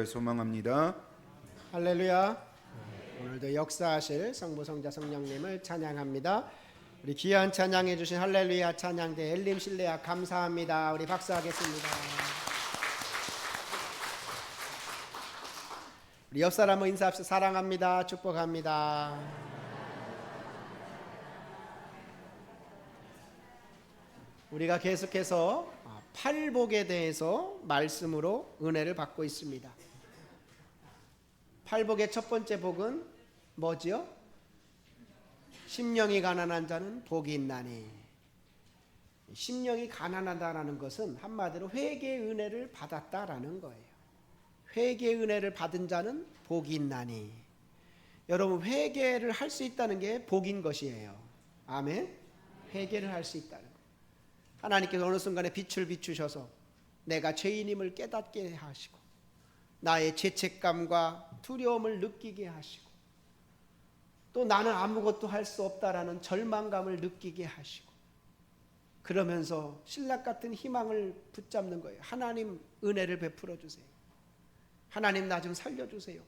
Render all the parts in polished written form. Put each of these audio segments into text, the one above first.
소망합니다. 할렐루야. 오늘도 역사하실 성부 성자 성령님을 찬양합니다. 우리 귀한 찬양해 주신 할렐루야 찬양대 엘림 실내야 감사합니다. 우리 박수하겠습니다. 우리 옆 사람을 인사합시다. 사랑합니다. 축복합니다. 우리가 계속해서 팔복에 대해서 말씀으로 은혜를 받고 있습니다. 팔복의 첫 번째 복은 뭐지요? 심령이 가난한 자는 복이 있나니. 심령이 가난하다라는 것은 한마디로 회개의 은혜를 받았다라는 거예요. 회개의 은혜를 받은 자는 복이 있나니. 여러분, 회개를 할 수 있다는 게 복인 것이에요. 아멘. 회개를 할 수 있다는 거예요. 하나님께서 어느 순간에 빛을 비추셔서 내가 죄인임을 깨닫게 하시고 나의 죄책감과 두려움을 느끼게 하시고 또 나는 아무것도 할 수 없다라는 절망감을 느끼게 하시고 그러면서 신락 같은 희망을 붙잡는 거예요. 하나님 은혜를 베풀어 주세요. 하나님 나 좀 살려주세요.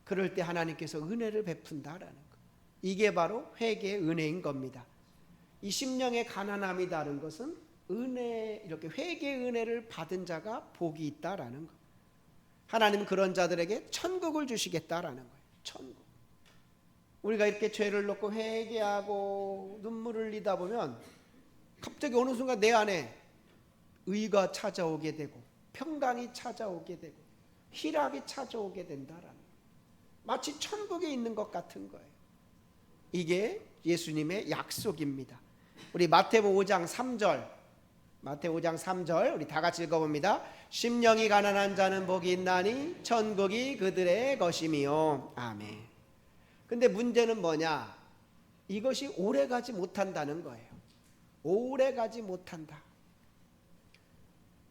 그럴 때 하나님께서 은혜를 베푼다라는 거. 이게 바로 회개의 은혜인 겁니다. 이 심령의 가난함이라는 것은 은혜, 이렇게 회개의 은혜를 받은 자가 복이 있다라는 거. 하나님은 그런 자들에게 천국을 주시겠다라는 거예요. 천국. 우리가 이렇게 죄를 놓고 회개하고 눈물을 흘리다 보면 갑자기 어느 순간 내 안에 의가 찾아오게 되고 평강이 찾아오게 되고 희락이 찾아오게 된다라는 거예요. 마치 천국에 있는 것 같은 거예요. 이게 예수님의 약속입니다. 우리 마태복음 5장 3절, 마태복음 5장 3절 우리 다 같이 읽어봅니다. 심령이 가난한 자는 복이 있나니 천국이 그들의 것이미요. 아멘. 근데 문제는 뭐냐? 이것이 오래가지 못한다는 거예요. 오래가지 못한다.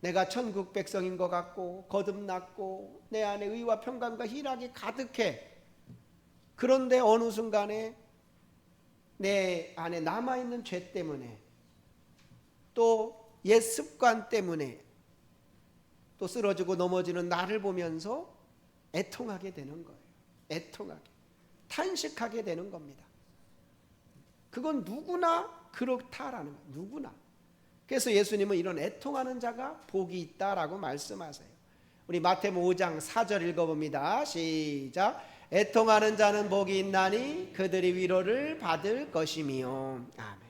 내가 천국 백성인 것 같고 거듭났고 내 안에 의와 평강과 희락이 가득해. 그런데 어느 순간에 내 안에 남아있는 죄 때문에 또 옛 습관 때문에 또 쓰러지고 넘어지는 나를 보면서 애통하게 되는 거예요. 애통하게, 탄식하게 되는 겁니다. 그건 누구나 그렇다라는 거예요. 누구나. 그래서 예수님은 이런 애통하는 자가 복이 있다라고 말씀하세요. 우리 마태복음 5장 4절 읽어봅니다. 시작. 애통하는 자는 복이 있나니 그들이 위로를 받을 것이미요. 아멘.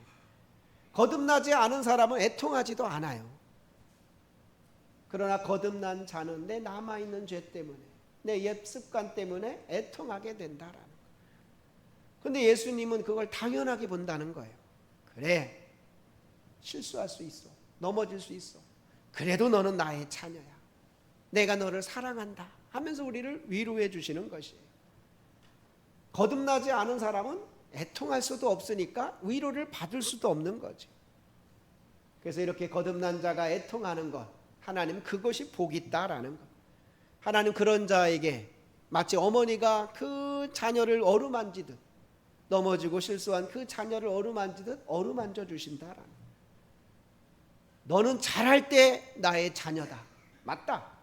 거듭나지 않은 사람은 애통하지도 않아요. 그러나 거듭난 자는 내 남아있는 죄 때문에 내 옛 습관 때문에 애통하게 된다라는 거예요. 그런데 예수님은 그걸 당연하게 본다는 거예요. 그래, 실수할 수 있어. 넘어질 수 있어. 그래도 너는 나의 자녀야. 내가 너를 사랑한다 하면서 우리를 위로해 주시는 것이에요. 거듭나지 않은 사람은 애통할 수도 없으니까 위로를 받을 수도 없는 거지. 그래서 이렇게 거듭난 자가 애통하는 것, 하나님 그것이 복이 있다라는 것. 하나님 그런 자에게 마치 어머니가 그 자녀를 어루만지듯 넘어지고 실수한 그 자녀를 어루만지듯 어루만져 주신다라는 것. 너는 잘할 때 나의 자녀다. 맞다.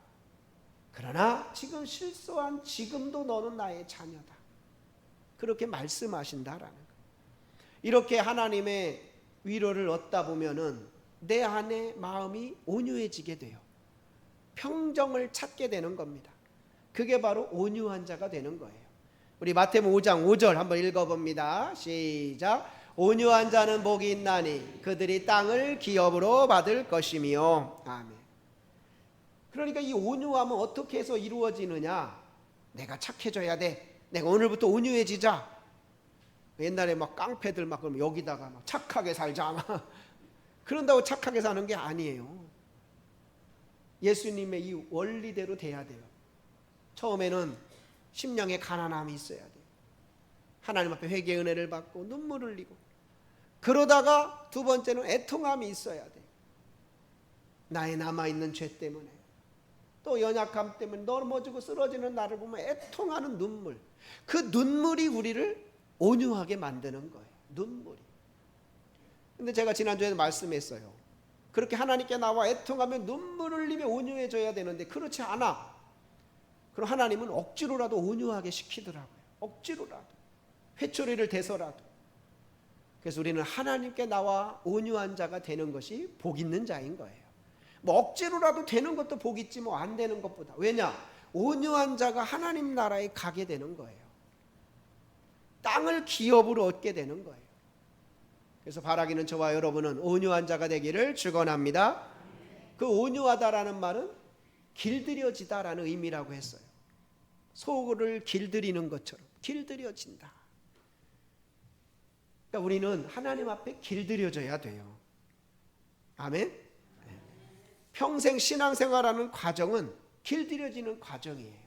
그러나 지금 실수한 지금도 너는 나의 자녀다. 그렇게 말씀하신다라는 거예요. 이렇게 하나님의 위로를 얻다 보면은 내 안에 마음이 온유해지게 돼요. 평정을 찾게 되는 겁니다. 그게 바로 온유한 자가 되는 거예요. 우리 마태복음 5장 5절 한번 읽어봅니다. 시작. 온유한 자는 복이 있나니 그들이 땅을 기업으로 받을 것이미요. 아멘. 그러니까 이 온유함은 어떻게 해서 이루어지느냐? 내가 착해져야 돼. 내가 오늘부터 온유해지자. 옛날에 막 깡패들 막 그러면 여기다가 막 착하게 살자. 막 그런다고 착하게 사는 게 아니에요. 예수님의 이 원리대로 돼야 돼요. 처음에는 심령의 가난함이 있어야 돼요. 하나님 앞에 회개의 은혜를 받고 눈물을 흘리고 그러다가 두 번째는 애통함이 있어야 돼요. 나의 남아있는 죄 때문에 또 연약함 때문에 넘어지고 쓰러지는 나를 보면 애통하는 눈물. 그 눈물이 우리를 온유하게 만드는 거예요. 눈물이. 근데 제가 지난주에 말씀했어요. 그렇게 하나님께 나와 애통하며 눈물을 흘리며 온유해져야 되는데 그렇지 않아. 그럼 하나님은 억지로라도 온유하게 시키더라고요. 억지로라도, 회초리를 대서라도. 그래서 우리는 하나님께 나와 온유한 자가 되는 것이 복 있는 자인 거예요. 뭐 억지로라도 되는 것도 복 있지 뭐 안 되는 것보다. 왜냐? 온유한 자가 하나님 나라에 가게 되는 거예요. 땅을 기업으로 얻게 되는 거예요. 그래서 바라기는 저와 여러분은 온유한 자가 되기를 축원합니다. 그 온유하다라는 말은 길들여지다라는 의미라고 했어요. 소를 길들이는 것처럼 길들여진다. 그러니까 우리는 하나님 앞에 길들여져야 돼요. 아멘. 평생 신앙생활하는 과정은 길들여지는 과정이에요.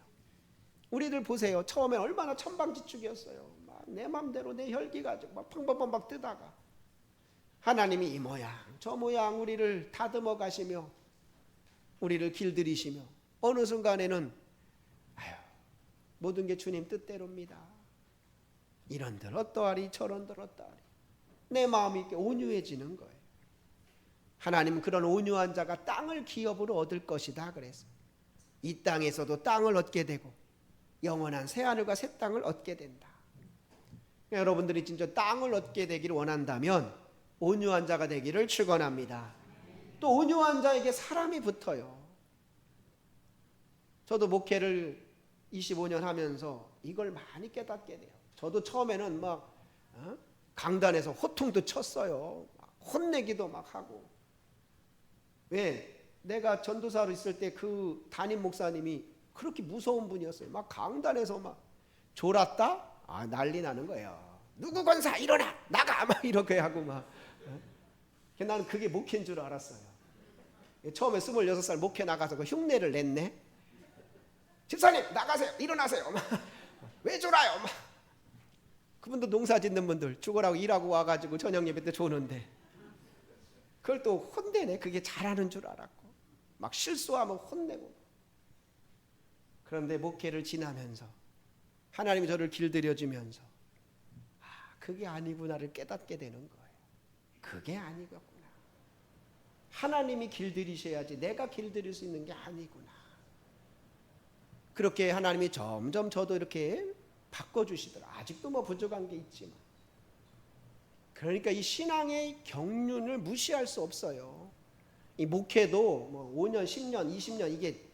우리들 보세요. 처음에 얼마나 천방지축이었어요. 막 내 맘대로 내 혈기 가지고 막 펑펑펑 막 뜨다가 하나님이 이 모양 저 모양 우리를 다듬어 가시며 우리를 길들이시며 어느 순간에는 아유, 모든 게 주님 뜻대로입니다. 이런들 어떠하리 저런들 어떠하리. 내 마음이 이렇게 온유해지는 거예요. 하나님은 그런 온유한 자가 땅을 기업으로 얻을 것이다 그랬어요. 이 땅에서도 땅을 얻게 되고 영원한 새하늘과 새 땅을 얻게 된다. 여러분들이 진짜 땅을 얻게 되기를 원한다면 온유한 자가 되기를 축원합니다. 또 온유한 자에게 사람이 붙어요. 저도 목회를 25년 하면서 이걸 많이 깨닫게 돼요. 저도 처음에는 막 강단에서 호통도 쳤어요. 혼내기도 막 하고. 왜? 내가 전도사로 있을 때 그 담임 목사님이 그렇게 무서운 분이었어요. 막 강단에서 막 졸았다? 아, 난리 나는 거예요. 누구 권사 일어나 나가 막 이렇게 하고 막. 나는 그게 목회인 줄 알았어요. 처음에 26살 목회 나가서 그 흉내를 냈네. 집사님 나가세요. 일어나세요. 막. 왜 졸아요? 막. 그분도 농사 짓는 분들 죽으라고 일하고 와가지고 저녁 예배 때 조는데 그걸 또 혼내네. 그게 잘하는 줄 알았고 막 실수하면 혼내고. 그런데 목회를 지나면서 하나님이 저를 길들여주면서 아, 그게 아니구나를 깨닫게 되는 거예요. 그게 아니겠구나. 하나님이 길들이셔야지 내가 길들일 수 있는 게 아니구나. 그렇게 하나님이 점점 저도 이렇게 바꿔주시더라. 아직도 뭐 부족한 게 있지만. 그러니까 이 신앙의 경륜을 무시할 수 없어요. 이 목회도 뭐 5년, 10년, 20년 이게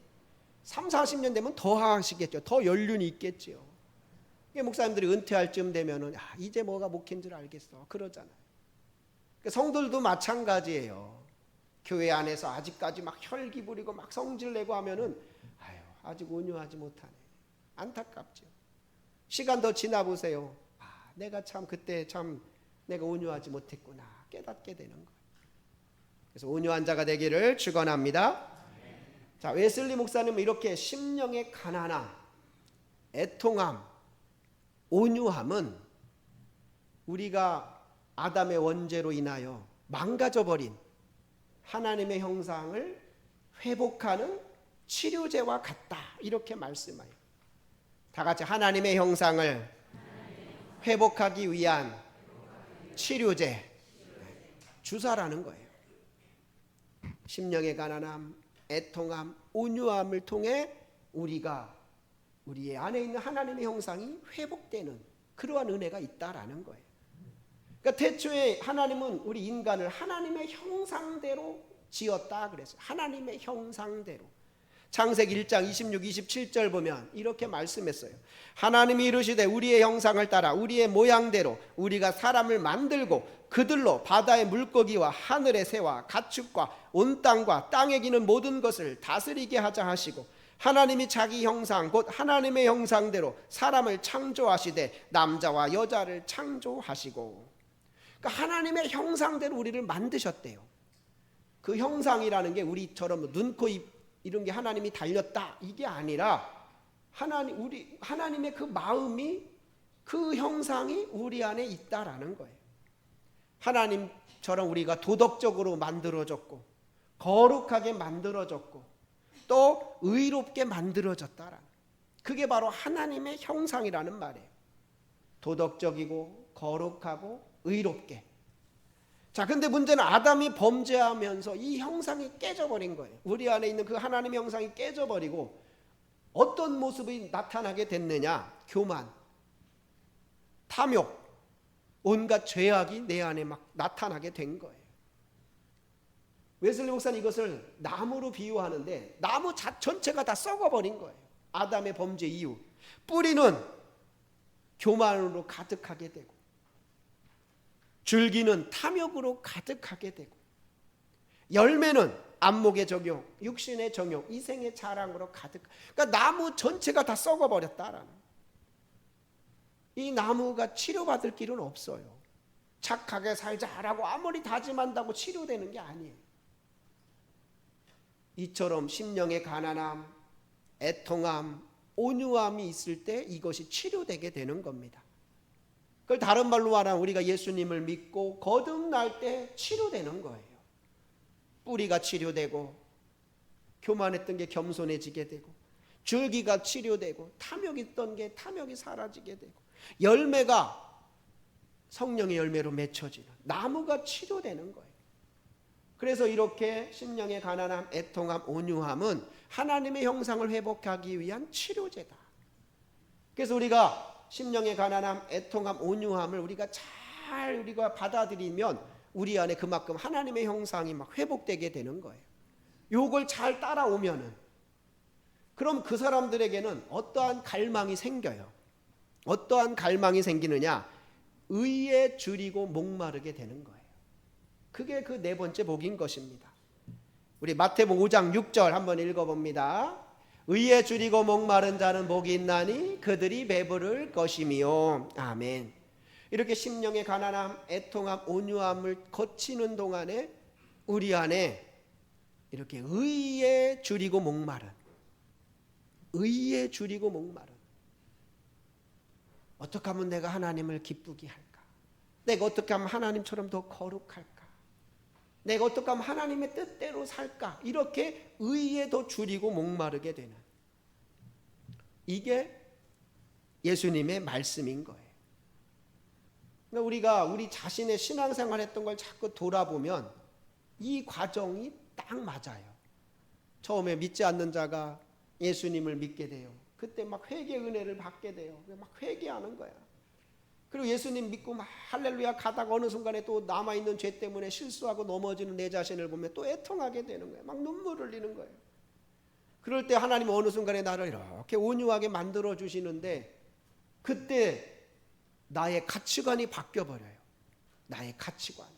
3, 40년 되면 더 하시겠죠. 더 연륜이 있겠죠. 목사님들이 은퇴할 쯤 되면은 아, 이제 뭐가 목회인 줄 알겠어. 그러잖아요. 성도들도 마찬가지예요. 교회 안에서 아직까지 막 혈기 부리고 막 성질 내고 하면은 아유, 아직 온유하지 못하네. 안타깝죠. 시간 더 지나 보세요. 아, 내가 참 그때 참 내가 온유하지 못했구나 깨닫게 되는 거예요. 그래서 온유한 자가 되기를 축원합니다. 자, 웨슬리 목사님은 이렇게 심령의 가난함, 애통함, 온유함은 우리가 아담의 원죄로 인하여 망가져버린 하나님의 형상을 회복하는 치료제와 같다. 이렇게 말씀해요. 다 같이 하나님의 형상을 회복하기 위한 치료제, 주사라는 거예요. 심령의 가난함, 애통함, 온유함을 통해 우리가 우리의 안에 있는 하나님의 형상이 회복되는 그러한 은혜가 있다라는 거예요. 그러니까 태초에 하나님은 우리 인간을 하나님의 형상대로 지었다 그랬어요. 하나님의 형상대로. 창세기 1장 26, 27절 보면 이렇게 말씀했어요. 하나님이 이르시되 우리의 형상을 따라 우리의 모양대로 우리가 사람을 만들고 그들로 바다의 물고기와 하늘의 새와 가축과 온 땅과 땅에 기는 모든 것을 다스리게 하자 하시고 하나님이 자기 형상 곧 하나님의 형상대로 사람을 창조하시되 남자와 여자를 창조하시고. 그러니까 하나님의 형상대로 우리를 만드셨대요. 그 형상이라는 게 우리처럼 눈, 코, 입 이런 게 하나님이 달렸다 이게 아니라 하나님의 그 마음이 그 형상이 우리 안에 있다라는 거예요. 하나님처럼 우리가 도덕적으로 만들어졌고 거룩하게 만들어졌고 또 의롭게 만들어졌다라는 그게 바로 하나님의 형상이라는 말이에요. 도덕적이고 거룩하고 의롭게. 자, 근데 문제는 아담이 범죄하면서 이 형상이 깨져버린 거예요. 우리 안에 있는 그 하나님의 형상이 깨져버리고 어떤 모습이 나타나게 됐느냐? 교만, 탐욕, 온갖 죄악이 내 안에 막 나타나게 된 거예요. 웨슬리 목사는 이것을 나무로 비유하는데 나무 전체가 다 썩어버린 거예요. 아담의 범죄 이후 뿌리는 교만으로 가득하게 되고 줄기는 탐욕으로 가득하게 되고 열매는 안목의 적용, 육신의 정욕, 이생의 자랑으로 가득. 그러니까 나무 전체가 다 썩어버렸다라는. 이 나무가 치료받을 길은 없어요. 착하게 살자라고 아무리 다짐한다고 치료되는 게 아니에요. 이처럼 심령의 가난함, 애통함, 온유함이 있을 때 이것이 치료되게 되는 겁니다. 그걸 다른 말로 말하면 우리가 예수님을 믿고 거듭날 때 치료되는 거예요. 뿌리가 치료되고 교만했던 게 겸손해지게 되고 줄기가 치료되고 탐욕이 있던 게 탐욕이 사라지게 되고 열매가 성령의 열매로 맺혀지는 나무가 치료되는 거예요. 그래서 이렇게 심령의 가난함, 애통함, 온유함은 하나님의 형상을 회복하기 위한 치료제다. 그래서 우리가 심령의 가난함, 애통함, 온유함을 우리가 받아들이면 우리 안에 그만큼 하나님의 형상이 막 회복되게 되는 거예요. 요걸 잘 따라오면은 그럼 그 사람들에게는 어떠한 갈망이 생겨요. 어떠한 갈망이 생기느냐? 의에 줄이고 목마르게 되는 거예요. 그게 그 네 번째 복인 것입니다. 우리 마태복음 5장 6절 한번 읽어봅니다. 의에 줄이고 목마른 자는 복이 있나니 그들이 배부를 것이미요. 아멘. 이렇게 심령의 가난함, 애통함, 온유함을 거치는 동안에 우리 안에 이렇게 의에 줄이고 목마른, 의에 줄이고 목마른, 어떻게 하면 내가 하나님을 기쁘게 할까? 내가 어떻게 하면 하나님처럼 더 거룩할까? 내가 어떻게 하면 하나님의 뜻대로 살까? 이렇게 의에 더 줄이고 목마르게 되는, 이게 예수님의 말씀인 거예요. 우리가 우리 자신의 신앙생활 했던 걸 자꾸 돌아보면 이 과정이 딱 맞아요. 처음에 믿지 않는 자가 예수님을 믿게 돼요. 그때 막 회개 은혜를 받게 돼요. 막 회개하는 거야. 그리고 예수님 믿고 막 할렐루야 가다가 어느 순간에 또 남아있는 죄 때문에 실수하고 넘어지는 내 자신을 보면 또 애통하게 되는 거예요. 막 눈물을 흘리는 거예요. 그럴 때 하나님은 어느 순간에 나를 이렇게 온유하게 만들어 주시는데 그때 나의 가치관이 바뀌어버려요. 나의 가치관이.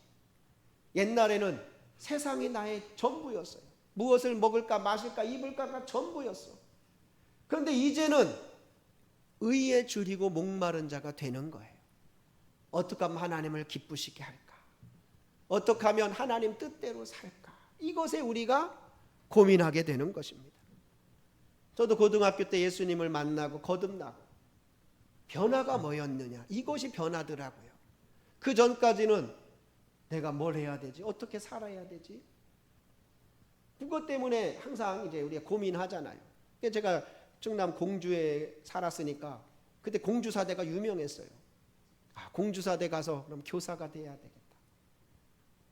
옛날에는 세상이 나의 전부였어요. 무엇을 먹을까 마실까 입을까가 전부였어. 그런데 이제는 의에 줄이고 목마른 자가 되는 거예요. 어떻게 하면 하나님을 기쁘시게 할까? 어떻게 하면 하나님 뜻대로 살까? 이것에 우리가 고민하게 되는 것입니다. 저도 고등학교 때 예수님을 만나고 거듭나고 변화가 뭐였느냐? 이것이 변하더라고요. 그 전까지는 내가 뭘 해야 되지? 어떻게 살아야 되지? 그것 때문에 항상 이제 우리가 고민하잖아요. 제가 충남 공주에 살았으니까 그때 공주사대가 유명했어요. 공주사대 가서 그럼 교사가 돼야 되겠다.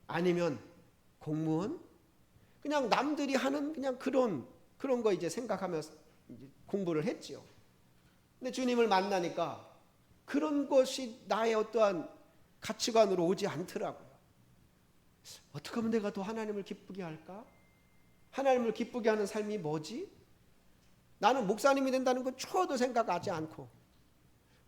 아니면 공무원? 그냥 남들이 하는 그냥 그런 거 이제 생각하면서 이제 공부를 했지요. 근데 주님을 만나니까 그런 것이 나의 어떠한 가치관으로 오지 않더라고요. 어떻게 하면 내가 더 하나님을 기쁘게 할까? 하나님을 기쁘게 하는 삶이 뭐지? 나는 목사님이 된다는 건 추워도 생각하지 않고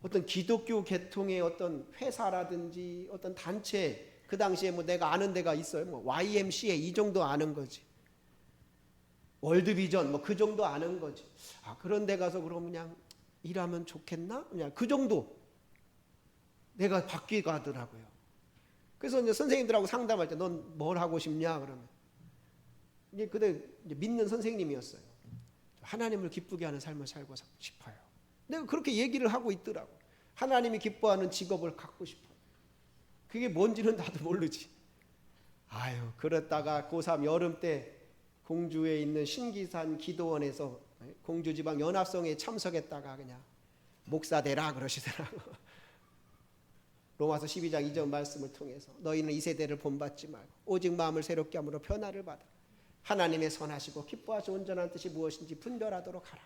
어떤 기독교 계통의 어떤 회사라든지 어떤 단체, 그 당시에 뭐 내가 아는 데가 있어요. 뭐 YMCA 이 정도 아는 거지. 월드비전 뭐 그 정도 아는 거지. 그런 데 가서 그럼 그냥 일하면 좋겠나? 그냥 그 정도 내가 바뀌고 하더라고요. 그래서 이제 선생님들하고 상담할 때 넌 뭘 하고 싶냐? 그러면 이제 그때 이제 믿는 선생님이었어요. 하나님을 기쁘게 하는 삶을 살고 싶어요. 내가 그렇게 얘기를 하고 있더라고. 하나님이 기뻐하는 직업을 갖고 싶어요. 그게 뭔지는 나도 모르지. 그랬다가 고3 여름 때 공주에 있는 신기산 기도원에서 공주지방 연합성에 참석했다가 그냥 목사 되라 그러시더라고. 로마서 12장 2절 말씀을 통해서 너희는 이 세대를 본받지 말고 오직 마음을 새롭게 함으로 변화를 받아 하나님의 선하시고 기뻐하시고 온전한 뜻이 무엇인지 분별하도록 하라.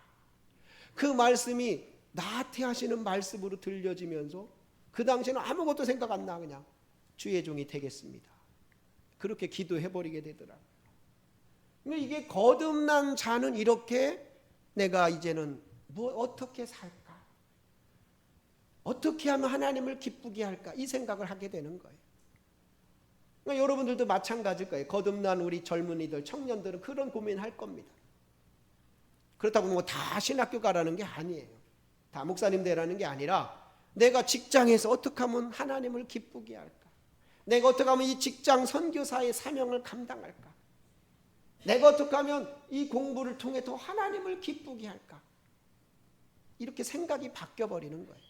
그 말씀이 나태하시는 말씀으로 들려지면서 그 당시에는 아무것도 생각 안 나. 그냥 주의 종이 되겠습니다. 그렇게 기도해버리게 되더라고요. 이게 거듭난 자는 이렇게 내가 이제는 어떻게 살까? 어떻게 하면 하나님을 기쁘게 할까? 이 생각을 하게 되는 거예요. 그러니까 여러분들도 마찬가지일 거예요. 거듭난 우리 젊은이들, 청년들은 그런 고민할 겁니다. 그렇다고 뭐 다 신학교 가라는 게 아니에요. 다 목사님 되라는 게 아니라 내가 직장에서 어떻게 하면 하나님을 기쁘게 할까? 내가 어떻게 하면 이 직장 선교사의 사명을 감당할까? 내가 어떻게 하면 이 공부를 통해 더 하나님을 기쁘게 할까? 이렇게 생각이 바뀌어버리는 거예요.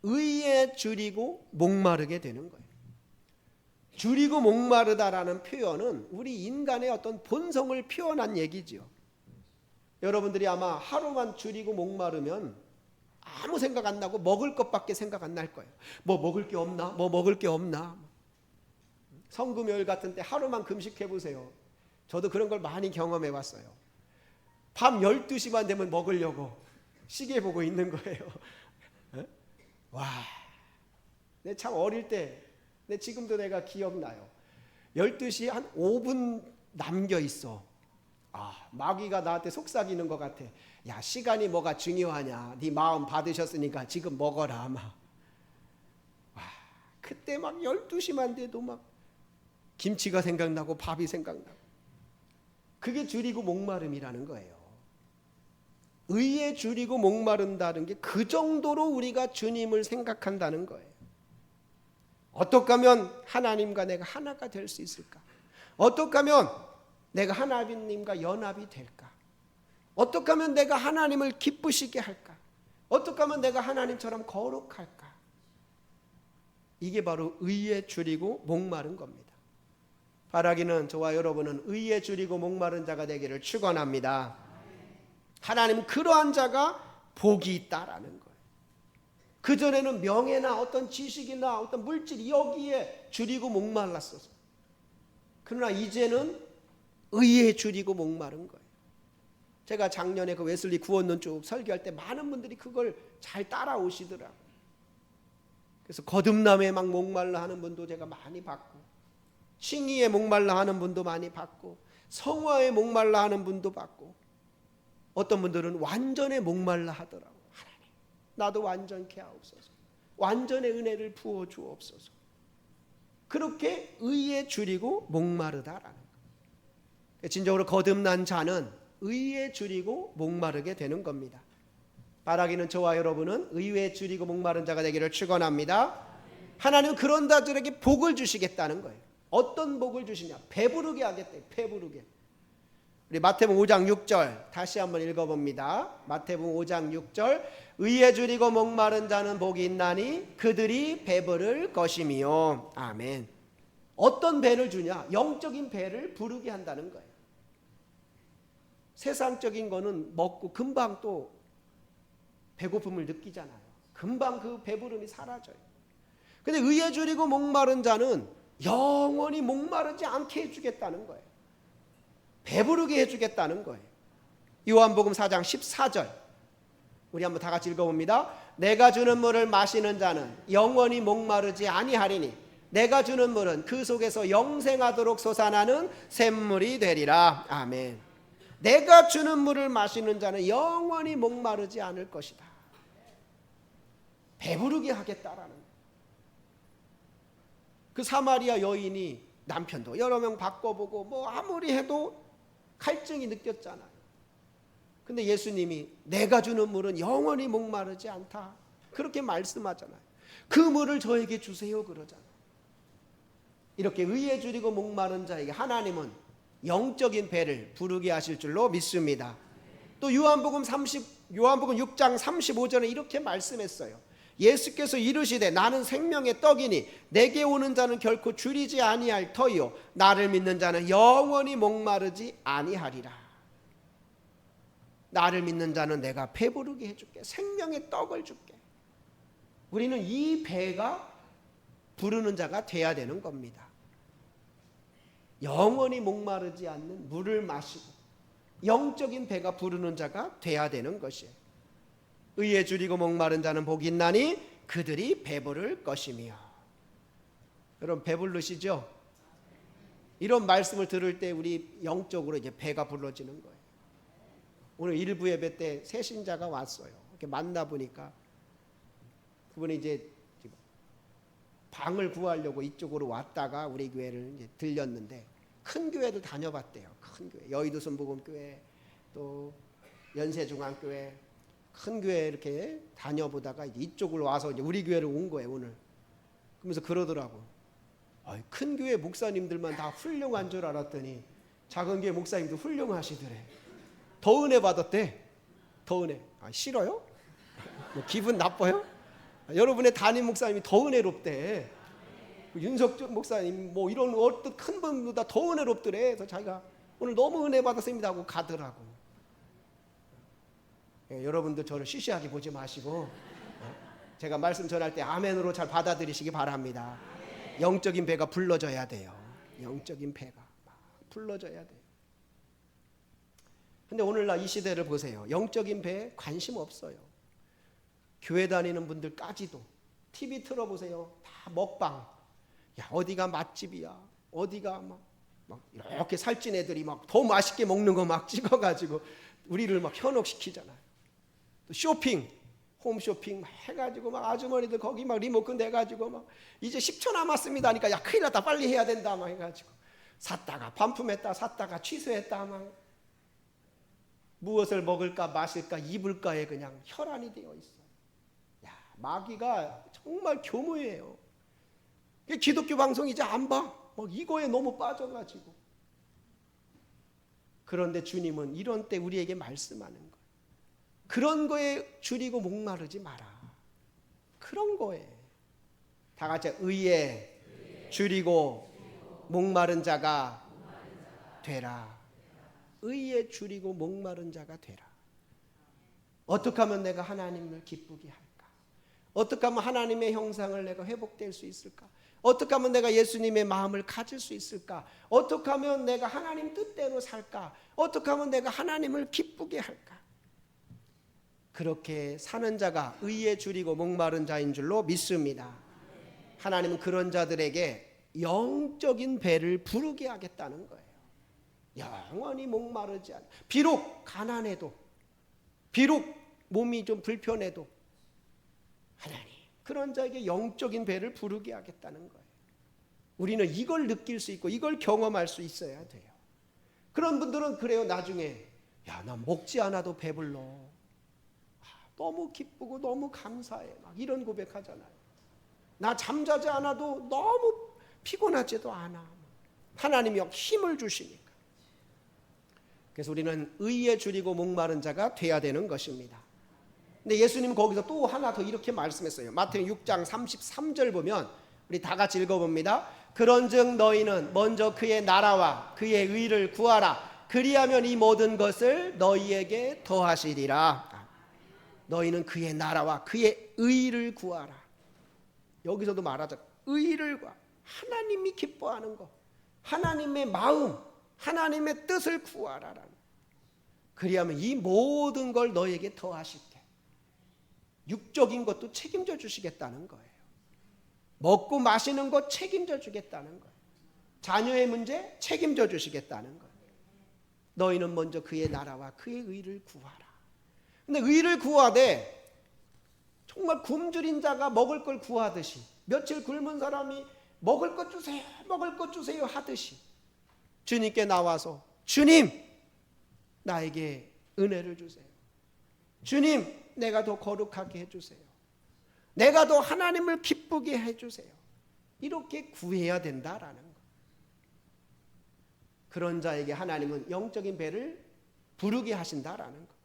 의에 줄이고 목마르게 되는 거예요. 줄이고 목마르다라는 표현은 우리 인간의 어떤 본성을 표현한 얘기지요. 여러분들이 아마 하루만 줄이고 목마르면 아무 생각 안 나고 먹을 것밖에 생각 안 날 거예요. 뭐 먹을 게 없나? 뭐 먹을 게 없나? 성금요일 같은 때 하루만 금식해 보세요. 저도 그런 걸 많이 경험해 봤어요. 밤 12시만 되면 먹으려고 시계 보고 있는 거예요. 와, 내 참 어릴 때, 지금도 내가 기억나요. 12시 한 5분 남겨 있어. 마귀가 나한테 속삭이는 것 같아. 야, 시간이 뭐가 중요하냐? 네 마음 받으셨으니까 지금 먹어라. 막. 와, 그때 막 12시만 돼도 막 김치가 생각나고 밥이 생각나고. 그게 줄이고 목마름이라는 거예요. 의에 줄이고 목마른다는 게 그 정도로 우리가 주님을 생각한다는 거예요. 어떻게 하면 하나님과 내가 하나가 될 수 있을까? 어떻게 하면 내가 하나님과 연합이 될까? 어떻게 하면 내가 하나님을 기쁘시게 할까? 어떻게 하면 내가 하나님처럼 거룩할까? 이게 바로 의에 줄이고 목마른 겁니다. 바라기는 저와 여러분은 의에 줄이고 목마른 자가 되기를 축원합니다. 하나님은 그러한 자가 복이 있다라는 거예요. 그전에는 명예나 어떤 지식이나 어떤 물질이 여기에 줄이고 목말랐어서, 그러나 이제는 의에 줄이고 목마른 거예요. 제가 작년에 그 웨슬리 구원론 쭉 설교할 때 많은 분들이 그걸 잘 따라오시더라고요. 그래서 거듭남에 막 목말라 하는 분도 제가 많이 봤고, 칭의에 목말라 하는 분도 많이 봤고, 성화에 목말라 하는 분도 봤고, 어떤 분들은 완전에 목말라 하더라고요. 하나님, 나도 완전케 하옵소서. 완전의 은혜를 부어 주옵소서. 그렇게 의에 줄이고 목마르다라는 거예요. 진정으로 거듭난 자는 의에 줄이고 목마르게 되는 겁니다. 바라기는 저와 여러분은 의에 줄이고 목마른 자가 되기를 축원합니다. 하나님은 그런 자들에게 복을 주시겠다는 거예요. 어떤 복을 주시냐? 배부르게 하겠대요. 배부르게. 우리 마태복음 5장 6절 다시 한번 읽어봅니다. 마태복음 5장 6절 의에 줄이고 목마른 자는 복이 있나니 그들이 배부를 것이미요. 아멘. 어떤 배를 주냐? 영적인 배를 부르게 한다는 거예요. 세상적인 거는 먹고 금방 또 배고픔을 느끼잖아요. 금방 그 배부름이 사라져요. 근데 의에 줄이고 목마른 자는 영원히 목마르지 않게 해주겠다는 거예요. 배부르게 해주겠다는 거예요. 요한복음 4장 14절 우리 한번 다 같이 읽어봅니다. 내가 주는 물을 마시는 자는 영원히 목마르지 아니하리니 내가 주는 물은 그 속에서 영생하도록 솟아나는 샘물이 되리라. 아멘. 내가 주는 물을 마시는 자는 영원히 목마르지 않을 것이다. 배부르게 하겠다라는 거예요. 그 사마리아 여인이 남편도 여러 명 바꿔보고 뭐 아무리 해도 갈증이 느꼈잖아요. 근데 예수님이 내가 주는 물은 영원히 목마르지 않다 그렇게 말씀하잖아요. 그 물을 저에게 주세요 그러잖아요. 이렇게 의에 줄이고 목마른 자에게 하나님은 영적인 배를 부르게 하실 줄로 믿습니다. 또 요한복음 6장 35절에 이렇게 말씀했어요. 예수께서 이르시되 나는 생명의 떡이니 내게 오는 자는 결코 줄이지 아니할 터이요 나를 믿는 자는 영원히 목마르지 아니하리라. 나를 믿는 자는 내가 배부르게 해줄게. 생명의 떡을 줄게. 우리는 이 배가 부르는 자가 돼야 되는 겁니다. 영원히 목마르지 않는 물을 마시고 영적인 배가 부르는 자가 돼야 되는 것이에요. 의에 줄이고 목마른 자는 복이 있나니 그들이 배부를 것이며. 여러분 배부르시죠? 이런 말씀을 들을 때 우리 영적으로 이제 배가 불러지는 거예요. 오늘 일부 예배 때 새 신자가 왔어요. 이렇게 만나 보니까 그분이 이제 방을 구하려고 이쪽으로 왔다가 우리 교회를 이제 들렸는데, 큰 교회도 다녀봤대요. 큰 교회, 여의도 순복음교회, 또 연세중앙교회, 큰 교회 이렇게 다녀보다가 이쪽으로 와서 이제 우리 교회를 온 거예요 오늘. 그러면서 그러더라고. 큰 교회 목사님들만 다 훌륭한 줄 알았더니 작은 교회 목사님도 훌륭하시더래. 더 은혜 받았대. 더 은혜. 싫어요? 뭐 기분 나빠요? 여러분의 담임 목사님이 더 은혜롭대. 윤석 목사님 뭐 이런 어떤 큰 분보다 더 은혜롭더래. 그래서 자기가 오늘 너무 은혜 받았습니다 하고 가더라고. 여러분들 저를 시시하게 보지 마시고 제가 말씀 전할 때 아멘으로 잘 받아들이시기 바랍니다. 영적인 배가 불러져야 돼요. 영적인 배가 불러져야 돼요. 근데 오늘날 이 시대를 보세요. 영적인 배에 관심 없어요. 교회 다니는 분들까지도 TV 틀어보세요. 다 먹방. 야, 어디가 맛집이야. 어디가 막 이렇게 살찐 애들이 막 더 맛있게 먹는 거 막 찍어가지고 우리를 막 현혹시키잖아요. 또 쇼핑, 홈쇼핑 막 해가지고 막 아주머니들 거기 막 리모컨 내가지고 막 이제 10초 남았습니다 하니까 야 큰일 났다 빨리 해야 된다 막 해가지고 샀다가 반품했다 샀다가 취소했다 막 무엇을 먹을까 마실까 입을까에 그냥 혈안이 되어 있어요. 야, 마귀가 정말 교묘해요. 기독교 방송 이제 안 봐. 막 이거에 너무 빠져가지고. 그런데 주님은 이런 때 우리에게 말씀하는 거예요. 그런 거에 줄이고 목마르지 마라. 그런 거에 다 같이 의에 줄이고 목마른 자가 되라. 의에 줄이고 목마른 자가 되라. 어떻게 하면 내가 하나님을 기쁘게 할까? 어떻게 하면 하나님의 형상을 내가 회복될 수 있을까? 어떻게 하면 내가 예수님의 마음을 가질 수 있을까? 어떻게 하면 내가 하나님 뜻대로 살까? 어떻게 하면 내가 하나님을 기쁘게 할까? 그렇게 사는 자가 의에 줄이고 목마른 자인 줄로 믿습니다. 하나님은 그런 자들에게 영적인 배를 부르게 하겠다는 거예요. 영원히 목마르지 않아. 비록 가난해도, 비록 몸이 좀 불편해도 하나님 그런 자에게 영적인 배를 부르게 하겠다는 거예요. 우리는 이걸 느낄 수 있고 이걸 경험할 수 있어야 돼요. 그런 분들은 그래요. 나중에 야, 나 먹지 않아도 배불러. 너무 기쁘고 너무 감사해. 막 이런 고백하잖아요. 나 잠자지 않아도 너무 피곤하지도 않아. 하나님이 힘을 주시니까. 그래서 우리는 의에 줄이고 목마른 자가 돼야 되는 것입니다. 근데 예수님 거기서 또 하나 더 이렇게 말씀했어요. 마태복음 6장 33절 보면 우리 다 같이 읽어봅니다. 그런즉 너희는 먼저 그의 나라와 그의 의를 구하라. 그리하면 이 모든 것을 너희에게 더하시리라. 너희는 그의 나라와 그의 의를 구하라. 여기서도 말하자. 의를 구하라. 하나님이 기뻐하는 것, 하나님의 마음, 하나님의 뜻을 구하라라는. 그리하면 이 모든 걸 너에게 더하실게. 육적인 것도 책임져 주시겠다는 거예요. 먹고 마시는 것 책임져 주겠다는 거예요. 자녀의 문제 책임져 주시겠다는 거예요. 너희는 먼저 그의 나라와 그의 의를 구하라. 근데 의를 구하되 정말 굶주린 자가 먹을 걸 구하듯이, 며칠 굶은 사람이 먹을 것 주세요, 먹을 것 주세요 하듯이 주님께 나와서 주님 나에게 은혜를 주세요. 주님 내가 더 거룩하게 해주세요. 내가 더 하나님을 기쁘게 해주세요. 이렇게 구해야 된다라는 것. 그런 자에게 하나님은 영적인 배를 부르게 하신다라는 것.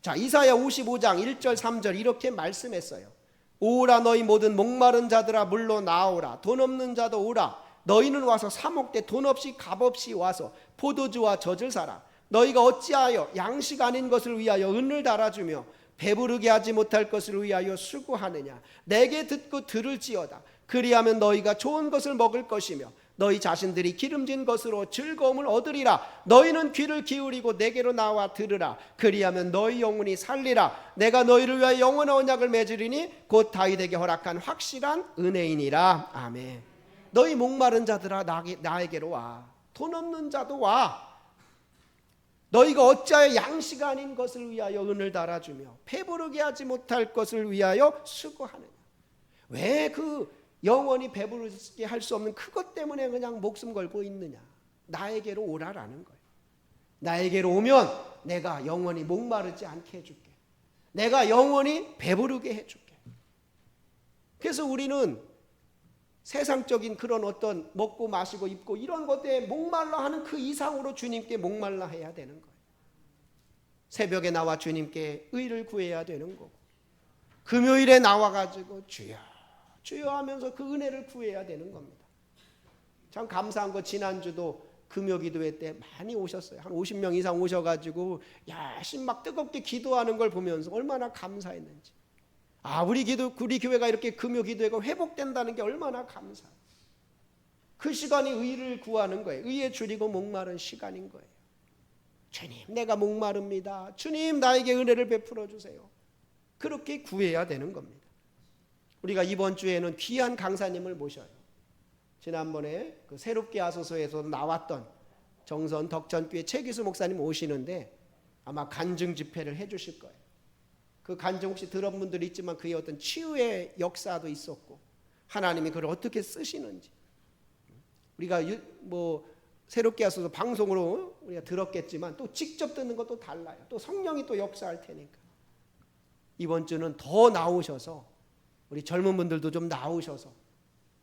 자, 이사야 55장 1절 3절 이렇게 말씀했어요. 오라 너희 모든 목마른 자들아 물로 나오라. 돈 없는 자도 오라. 너희는 와서 사 먹되 돈 없이 값 없이 와서 포도주와 젖을 사라. 너희가 어찌하여 양식 아닌 것을 위하여 은을 달아주며 배부르게 하지 못할 것을 위하여 수고하느냐. 내게 듣고 들을지어다. 그리하면 너희가 좋은 것을 먹을 것이며 너희 자신들이 기름진 것으로 즐거움을 얻으리라. 너희는 귀를 기울이고 내게로 나와 들으라. 그리하면 너희 영혼이 살리라. 내가 너희를 위하여 영원한 언약을 맺으리니 곧 다윗에게 허락한 확실한 은혜이니라. 아멘. 너희 목마른 자들아 나에게로 와. 돈 없는 자도 와. 너희가 어찌하여 양식 아닌 것을 위하여 은을 달아주며 배부르게 하지 못할 것을 위하여 수고하느냐. 왜 그 영원히 배부르게 할 수 없는 그것 때문에 그냥 목숨 걸고 있느냐. 나에게로 오라라는 거예요. 나에게로 오면 내가 영원히 목마르지 않게 해줄게. 내가 영원히 배부르게 해줄게. 그래서 우리는 세상적인 그런 어떤 먹고 마시고 입고 이런 것에 목말라 하는 그 이상으로 주님께 목말라 해야 되는 거예요. 새벽에 나와 주님께 의를 구해야 되는 거고, 금요일에 나와가지고 주여 주여 하면서 그 은혜를 구해야 되는 겁니다. 참 감사한 거, 지난주도 금요 기도회 때 많이 오셨어요. 한 50명 이상 오셔가지고 열심히 막 뜨겁게 기도하는 걸 보면서 얼마나 감사했는지. 우리 교회가 이렇게 금요 기도회가 회복된다는 게 얼마나 감사해요. 그 시간이 의를 구하는 거예요. 의에 줄이고 목마른 시간인 거예요. 주님, 내가 목마릅니다. 주님, 나에게 은혜를 베풀어 주세요. 그렇게 구해야 되는 겁니다. 우리가 이번 주에는 귀한 강사님을 모셔요. 지난번에 그 새롭게 하소서에서 나왔던 정선 덕천교회 최기수 목사님 오시는데 아마 간증 집회를 해주실 거예요. 그 간증 혹시 들은 분들이 있지만 그의 어떤 치유의 역사도 있었고 하나님이 그를 어떻게 쓰시는지 우리가 새롭게 하소서 방송으로 우리가 들었겠지만 또 직접 듣는 것도 달라요. 또 성령이 또 역사할 테니까 이번 주는 더 나오셔서 우리 젊은 분들도 좀 나오셔서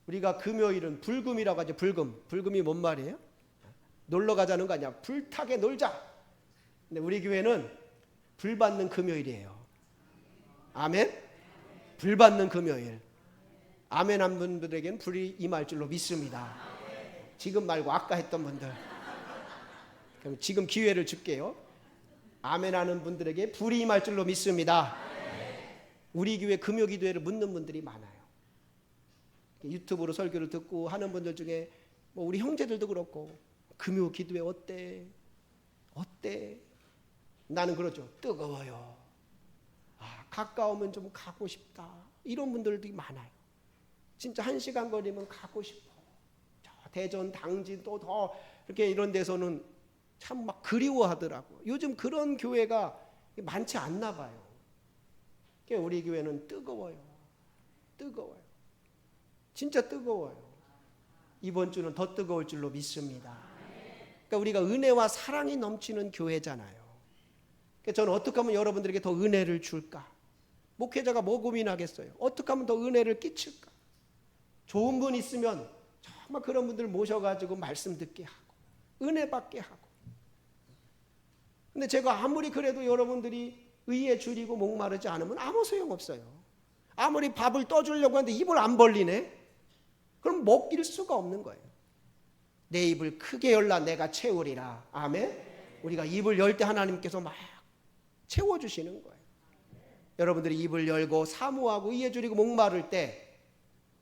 우리가 금요일은 불금이라고 하죠. 불금이 뭔 말이에요? 놀러 가자는 거 아니야. 불타게 놀자. 근데 우리 교회는 불 받는 금요일이에요. 아멘? 불 받는 금요일. 아멘 한 분들에게는 불이 임할 줄로 믿습니다. 지금 말고 아까 했던 분들. 그럼 지금 기회를 줄게요. 아멘 하는 분들에게 불이 임할 줄로 믿습니다. 우리 교회 금요 기도회를 묻는 분들이 많아요. 유튜브로 설교를 듣고 하는 분들 중에 우리 형제들도 그렇고 금요 기도회 어때? 나는 그러죠. 뜨거워요. 가까우면 좀 가고 싶다. 이런 분들도 많아요. 진짜 1시간 거리면 가고 싶어. 대전, 당진 또 더 이렇게 이런 데서는 참 막 그리워하더라고. 요즘 그런 교회가 많지 않나 봐요. 우리 교회는 뜨거워요. 진짜 뜨거워요. 이번 주는 더 뜨거울 줄로 믿습니다. 그러니까 우리가 은혜와 사랑이 넘치는 교회잖아요. 그러니까 저는 어떻게 하면 여러분들에게 더 은혜를 줄까? 목회자가 뭐 고민하겠어요? 어떻게 하면 더 은혜를 끼칠까? 좋은 분 있으면 정말 그런 분들 모셔가지고 말씀 듣게 하고 은혜 받게 하고. 근데 제가 아무리 그래도 여러분들이 의에 줄이고 목마르지 않으면 아무 소용없어요. 아무리 밥을 떠주려고 하는데 입을 안 벌리네? 그럼 먹일 수가 없는 거예요. 내 입을 크게 열라 내가 채우리라. 아멘? 우리가 입을 열 때 하나님께서 막 채워주시는 거예요. 여러분들이 입을 열고 사모하고 의에 줄이고 목마를 때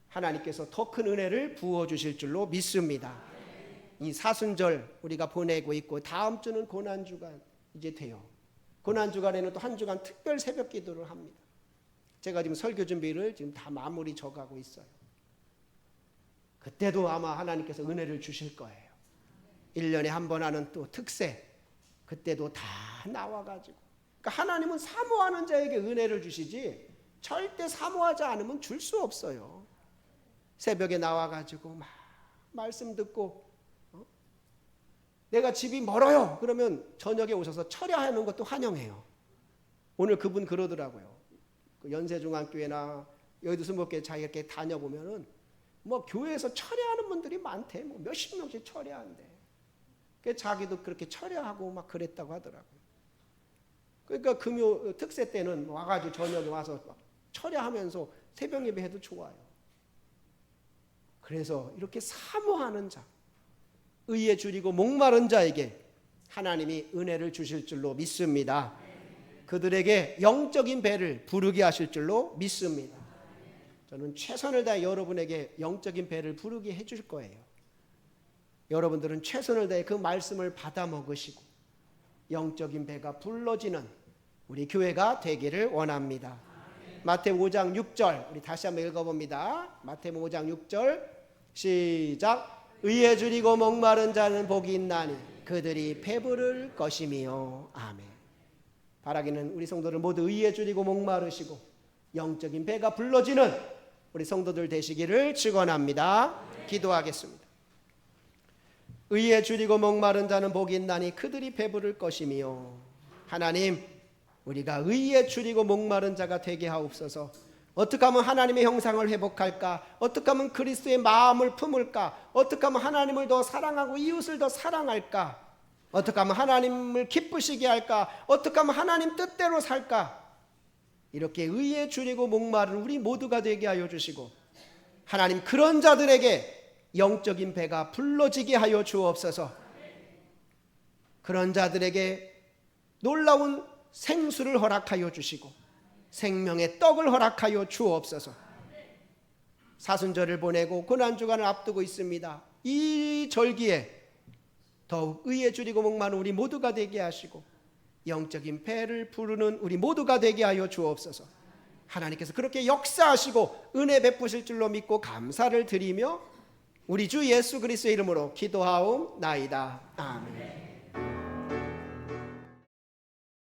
하나님께서 더 큰 은혜를 부어주실 줄로 믿습니다. 이 사순절 우리가 보내고 있고 다음 주는 고난주가 이제 돼요. 고난주간에는 또 한 주간 특별 새벽 기도를 합니다. 제가 지금 설교 준비를 지금 다 마무리 져가고 있어요. 그때도 아마 하나님께서 은혜를 주실 거예요. 1년에 한 번 하는 또 특세, 그때도 다 나와가지고. 그러니까 하나님은 사모하는 자에게 은혜를 주시지 절대 사모하지 않으면 줄 수 없어요. 새벽에 나와가지고 막 말씀 듣고 내가 집이 멀어요. 그러면 저녁에 오셔서 철야하는 것도 환영해요. 오늘 그분 그러더라고요. 그 연세중앙교회나 여의도 순복교회 자기가 이렇게 다녀보면은 교회에서 철야하는 분들이 많대. 몇십 명씩 철야한대. 그래서 자기도 그렇게 철야하고 막 그랬다고 하더라고요. 그러니까 금요 특세 때는 와가지고 저녁에 와서 철야하면서 새벽 예배해도 좋아요. 그래서 이렇게 사모하는 자, 의에 줄이고 목마른 자에게 하나님이 은혜를 주실 줄로 믿습니다. 그들에게 영적인 배를 부르게 하실 줄로 믿습니다. 저는 최선을 다해 여러분에게 영적인 배를 부르게 해줄 거예요. 여러분들은 최선을 다해 그 말씀을 받아 먹으시고 영적인 배가 불러지는 우리 교회가 되기를 원합니다. 마태복음 5장 6절 우리 다시 한번 읽어봅니다. 마태복음 5장 6절 시작. 의에 줄이고 목마른 자는 복이 있나니 그들이 배부를 것임이요. 아멘. 바라기는 우리 성도들 모두 의에 줄이고 목마르시고 영적인 배가 불러지는 우리 성도들 되시기를 축원합니다. 기도하겠습니다. 의에 줄이고 목마른 자는 복이 있나니 그들이 배부를 것임이요. 하나님, 우리가 의에 줄이고 목마른 자가 되게 하옵소서. 어떻게 하면 하나님의 형상을 회복할까? 어떻게 하면 그리스도의 마음을 품을까? 어떻게 하면 하나님을 더 사랑하고 이웃을 더 사랑할까? 어떻게 하면 하나님을 기쁘시게 할까? 어떻게 하면 하나님 뜻대로 살까? 이렇게 의에 줄이고 목마른 우리 모두가 되게 하여 주시고 하나님 그런 자들에게 영적인 배가 불러지게 하여 주옵소서. 그런 자들에게 놀라운 생수를 허락하여 주시고 생명의 떡을 허락하여 주옵소서. 사순절을 보내고 고난주간을 앞두고 있습니다. 이 절기에 더욱 의에 줄이고 목마른 우리 모두가 되게 하시고 영적인 배를 부르는 우리 모두가 되게 하여 주옵소서. 하나님께서 그렇게 역사하시고 은혜 베푸실 줄로 믿고 감사를 드리며 우리 주 예수 그리스도의 이름으로 기도하옵나이다. 아멘.